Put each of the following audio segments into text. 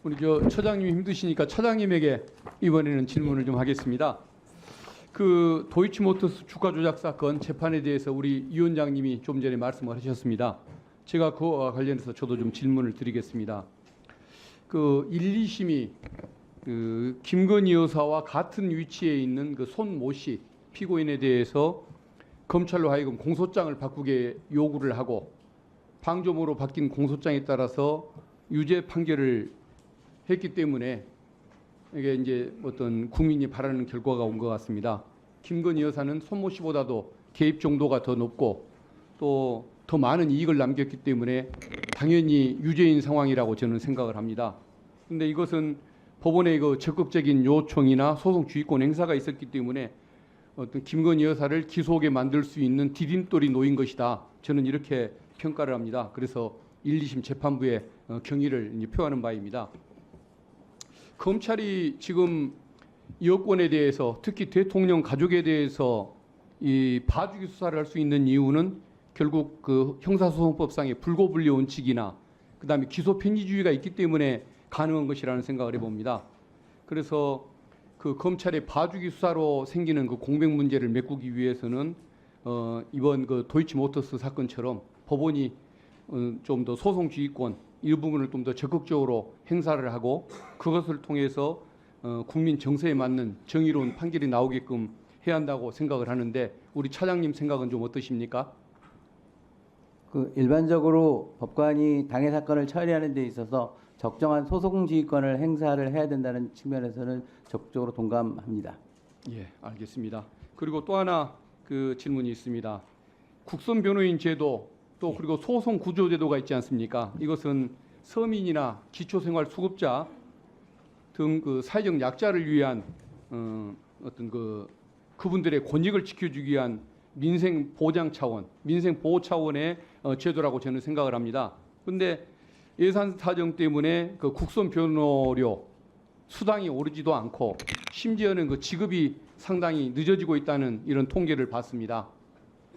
우리 처장님이 힘드시니까 처장님에게 이번에는 질문을 좀 하겠습니다. 그 도이치모터스 주가 조작 사건 재판에 대해서 우리 위원장님이 좀 전에 말씀을 하셨습니다. 제가 그와 관련해서 저도 좀 질문을 드리겠습니다. 그 1, 2심이 그 김건희 여사와 같은 위치에 있는 그 손모 씨 피고인에 대해서 검찰로 하여금 공소장을 바꾸게 요구를 하고 방조모로 바뀐 공소장에 따라서 유죄 판결을 했기 때문에 이게 이제 어떤 국민이 바라는 결과가 온 것 같습니다. 김건희 여사는 손모 씨보다도 개입 정도가 더 높고 또 더 많은 이익을 남겼기 때문에 당연히 유죄인 상황이라고 저는 생각을 합니다. 그런데 이것은 법원의 그 적극적인 요청이나 소송 주의권 행사가 있었기 때문에 어떤 김건희 여사를 기소하게 만들 수 있는 디딤돌이 놓인 것이다. 저는 이렇게 평가를 합니다. 그래서 1, 2심 재판부에 경의를 이제 표하는 바입니다. 검찰이 지금 여권에 대해서 특히 대통령 가족에 대해서 이 봐주기 수사를 할 수 있는 이유는 결국 그 형사소송법상의 불고불리 원칙이나 그다음에 기소 편의주의가 있기 때문에 가능한 것이라는 생각을 해봅니다. 그래서 그 검찰의 봐주기 수사로 생기는 그 공백 문제를 메꾸기 위해서는 이번 그 도이치모터스 사건처럼 법원이 좀 더 소송 지휘권 일부분을 좀 더 적극적으로 행사를 하고 그것을 통해서 국민 정서에 맞는 정의로운 판결이 나오게끔 해야 한다고 생각을 하는데 우리 차장님 생각은 좀 어떠십니까? 그 일반적으로 법관이 당해 사건을 처리하는 데 있어서 적정한 소송 지휘권을 행사를 해야 된다는 측면에서는 적극적으로 동감합니다. 예, 알겠습니다. 그리고 또 하나 그 질문이 있습니다. 국선 변호인 제도 또 그리고 소송 구조 제도가 있지 않습니까? 이것은 서민이나 기초생활 수급자 등 그 사회적 약자를 위한 어떤 그분들의 권익을 지켜주기 위한 민생 보장 차원, 민생 보호 차원의 제도라고 저는 생각을 합니다. 그런데 예산 사정 때문에 그 국선 변호료 수당이 오르지도 않고 심지어는 그 지급이 상당히 늦어지고 있다는 이런 통계를 봤습니다.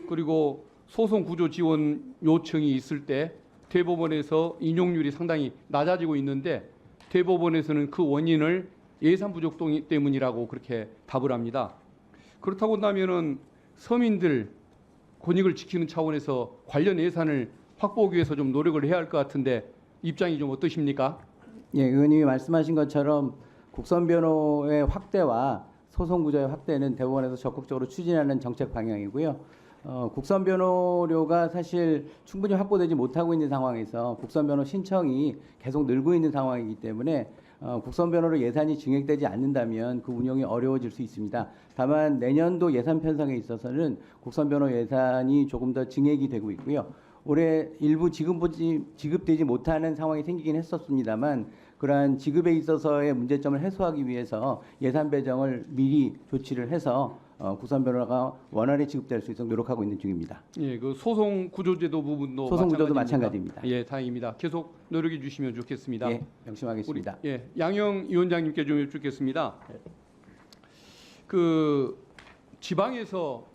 그리고 소송 구조 지원 요청이 있을 때 대법원에서 인용률이 상당히 낮아지고 있는데 대법원에서는 그 원인을 예산 부족 때문이라고 그렇게 답을 합니다. 그렇다고 한다면은 서민들 권익을 지키는 차원에서 관련 예산을 확보하기 위해서 좀 노력을 해야 할 것 같은데 입장이 좀 어떠십니까? 예, 의원님이 말씀하신 것처럼 국선 변호의 확대와 소송 구조의 확대는 대법원에서 적극적으로 추진하는 정책 방향이고요. 국선 변호료가 사실 충분히 확보되지 못하고 있는 상황에서 국선 변호 신청이 계속 늘고 있는 상황이기 때문에 국선 변호로 예산이 증액되지 않는다면 그 운영이 어려워질 수 있습니다. 다만 내년도 예산 편성에 있어서는 국선 변호 예산이 조금 더 증액이 되고 있고요. 올해 일부 지급되지 못하는 상황이 생기긴 했었습니다만 그러한 지급에 있어서의 문제점을 해소하기 위해서 예산 배정을 미리 조치를 해서 국선 변호가 원활히 지급될 수 있도록 노력하고 있는 중입니다. 예, 그 소송 구조제도 부분도 소송 구조도 마찬가지입니다. 예, 다행입니다. 계속 노력해 주시면 좋겠습니다. 예, 명심하겠습니다. 우리, 예, 양영 위원장님께 좀 여쭙겠습니다. 그 지방에서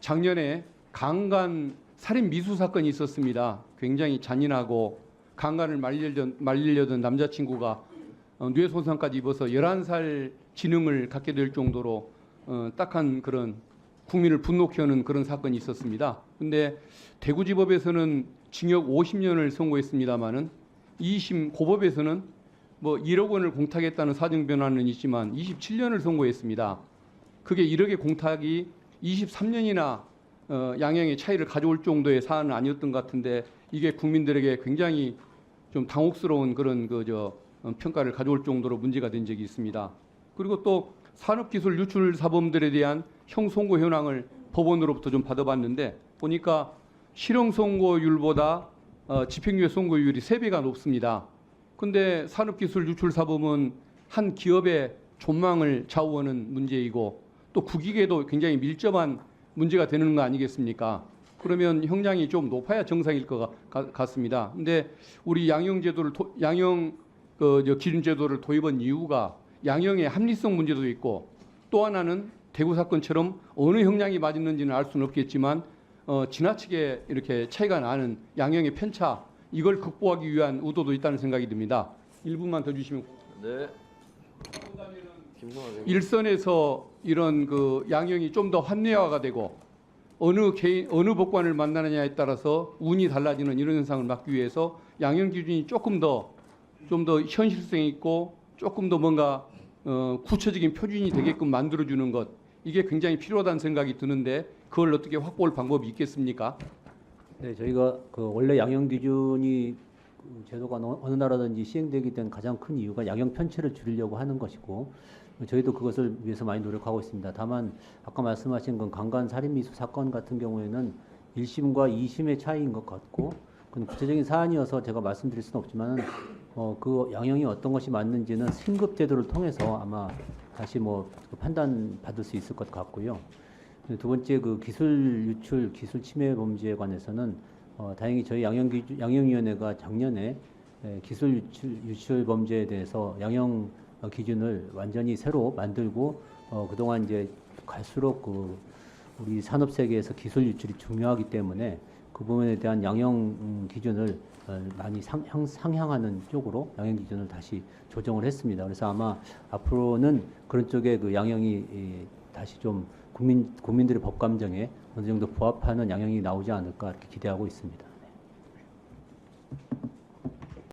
작년에 강간 살인 미수 사건이 있었습니다. 굉장히 잔인하고 강간을 말리려던 남자친구가 뇌 손상까지 입어서 11살 지능을 갖게 될 정도로 딱한 그런 국민을 분노케 하는 그런 사건이 있었습니다. 그런데 대구지법에서는 징역 50년을 선고했습니다마는 2심 고법에서는 뭐 1억 원을 공탁했다는 사정 변화는 있지만 27년을 선고했습니다. 그게 1억의 공탁이 23년이나 양형의 차이를 가져올 정도의 사안은 아니었던 것 같은데 이게 국민들에게 굉장히 좀 당혹스러운 그런 평가를 가져올 정도로 문제가 된 적이 있습니다. 그리고 또 산업기술 유출 사범들에 대한 형 선고 현황을 법원으로부터 좀 받아봤는데 보니까 실형 선고율보다 집행유예 선고율이 3배가 높습니다. 그런데 산업기술 유출 사범은 한 기업의 존망을 좌우하는 문제이고 또 국익에도 굉장히 밀접한 문제가 되는 거 아니겠습니까? 그러면 형량이 좀 높아야 정상일 것 같습니다. 근데 우리 양형 기준 제도를 도입한 이유가 양형의 합리성 문제도 있고 또 하나는 대구 사건처럼 어느 형량이 맞았는지는 알 수는 없겠지만 지나치게 이렇게 차이가 나는 양형의 편차 이걸 극복하기 위한 의도도 있다는 생각이 듭니다. 1분만 더 주시면. 네. 김성환 일선에서 이런 그 양형이 좀 더 합리화가 되고 어느 개인 어느 법관을 만나느냐에 따라서 운이 달라지는 이런 현상을 막기 위해서 양형 기준이 조금 더 좀 더 현실성 있고 조금 더 뭔가 구체적인 표준이 되게끔 만들어주는 것, 이게 굉장히 필요하다는 생각이 드는데 그걸 어떻게 확보할 방법이 있겠습니까? 네, 저희가 그 원래 양형 기준이 제도가 어느 나라든지 시행되기 때문에 가장 큰 이유가 양형 편차를 줄이려고 하는 것이고, 저희도 그것을 위해서 많이 노력하고 있습니다. 다만 아까 말씀하신 건 강간 살인 미수 사건 같은 경우에는 1심과 2심의 차이인 것 같고, 그건 구체적인 사안이어서 제가 말씀드릴 수는 없지만 그 양형이 어떤 것이 맞는지는 승급 제도를 통해서 아마 다시 판단 받을 수 있을 것 같고요. 두 번째, 그 기술 유출, 기술 침해 범죄에 관해서는 다행히 저희 양형위원회가 작년에 기술 유출 범죄에 대해서 양형 기준을 완전히 새로 만들고, 그동안 이제 갈수록 우리 산업 세계에서 기술 유출이 중요하기 때문에 그 부분에 대한 양형 기준을 많이 상향하는 쪽으로 양형 기준을 다시 조정을 했습니다. 그래서 아마 앞으로는 그런 쪽에 그 양형이 다시 좀 국민들의 법 감정에 어느 정도 부합하는 양형이 나오지 않을까 이렇게 기대하고 있습니다. 네.